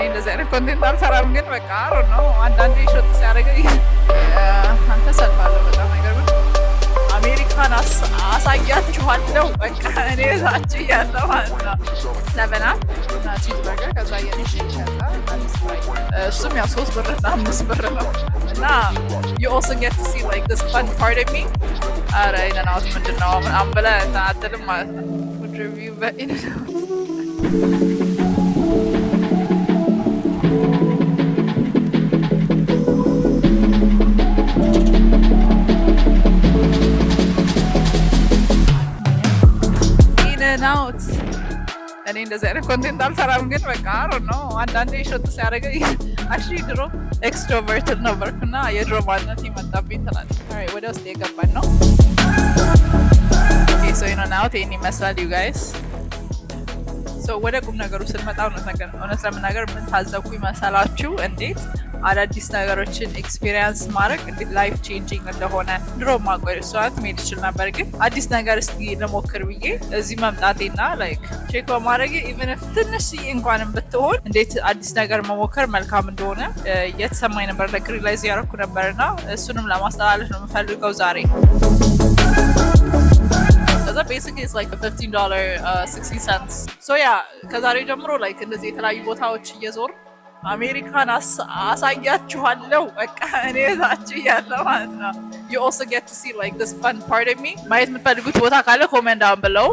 እንደዚህ አይነት ኮንቴንት አልሰራም፣ ግን በቃ አሮ ነው አንዳንዴ ሾት ሲያደርገኝ አንተ ሰልፋለ በጣም አይገርምም። አሜሪካን አሳያችኋለሁ በቃ እኔ ዛች እያለ ማለት ነው። ሰቨና እና ቺዝ በርገር ከዛ የኔሽ ከዛ እሱም ያው 3 ብር እና 5 ብር ነው እና you also get to see like this fun part of me። አረ ኢነናውት ምንድን ነው ምናምን ብለህ እንትን አትልም ማለት ነው። ፉድ ሪቪው በኢነናውት ኢነናውት እኔ እንደዚህ አይነት ኮንቴንት አልሰራም፣ ግን በቃ አሮ ነው አንዳንዴ ሾት ሲያደርገኝ አክቹዋሊ ድሮ ኤክስትሮቨርትድ ነበርኩና የድሮ ማንነት ይመጣብኝ ትላለች። ወደ ውስጥ የገባን ነው። ሶ ኢነናውት ይህን ይመስላል ዩ ጋይስ። ወደ ቁም ነገሩ ስንመጣ እውነት ለመናገር ምን ታዘብኩ ይመሰላችሁ? እንዴት አዳዲስ ነገሮችን ኤክስፒሪየንስ ማድረግ እንዴት ላይፍ ቼንጂንግ እንደሆነ ድሮ ማቆይ ሰዓት መሄድ ይችል ነበር፣ ግን አዲስ ነገር እስኪ ልሞክር ብዬ እዚህ መምጣቴና ላይክ ቼክ በማድረግ ኢቨን ትንሽ እንኳንም ብትሆን እንዴት አዲስ ነገር መሞከር መልካም እንደሆነ እየተሰማኝ ነበር፣ ላይክ ሪላይዝ ያደረኩ ነበርና እሱንም ለማስተላለፍ ነው የምፈልገው ዛሬ። basically it's like $15 60 cents. So yeah, ከዛሬ ጀምሮ like እንደዚህ የተለያዩ ቦታዎች እየዞር አሜሪካን አሳያችኋለሁ በቃ እኔ ዛች እያለ ማለት ነው። you also get to see like this fun part of me። ማየት የምትፈልጉት ቦታ ካለ ኮሜንት ዳውን ብለው።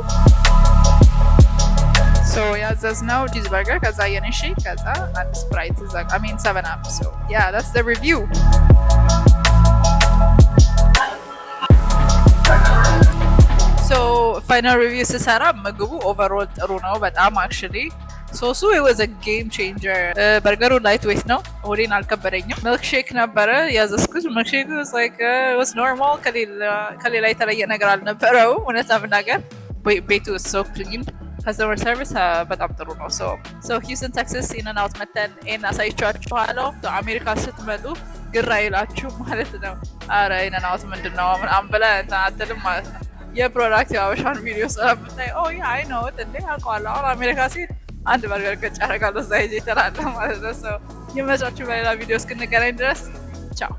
so ያዘዝነው ቺዝ በርገር ከዛ የኔሽ ከዛ አንድ ስፕራይት I mean 7 up። so yeah, that's the review። ፋይናል ሪቪው ስሰራ ምግቡ ኦቨርኦል ጥሩ ነው በጣም አክቹሊ። ሶሱ it was a game changer። በርገሩ ላይት ዌት ነው፣ ሆዴን አልከበደኝም። ሚልክሼክ ነበረ ያዘዝኩት። ሚልክሼክ was normal፣ ከሌላ የተለየ ነገር አልነበረው እውነት ለመናገር። ቤቱ so clean፣ ከስተመር ሰርቪስ በጣም ጥሩ ነው። so ሂውስተን ቴክሳስ ኢነናውት መተን ይሄን አሳይቻችኋለሁ። አሜሪካ ስትመጡ ግራ ይላችሁ ማለት ነው። አረ ኢነናውት ምንድን ነው ምናምን ብለህ እንትን አትልም ማለት ነው። የፕሮዳክት የአበሻን ቪዲዮ ስለምታይ ያ አይ ነው እንዴ አውቀዋለሁ። አሁን አሜሪካ ሲሄድ አንድ በርገር ገጭ አደርጋለሁ እዛ ሄጄ እተላለሁ ማለት ነው። ይመቻችሁ። በሌላ ቪዲዮ እስክንገናኝ ድረስ ቻው።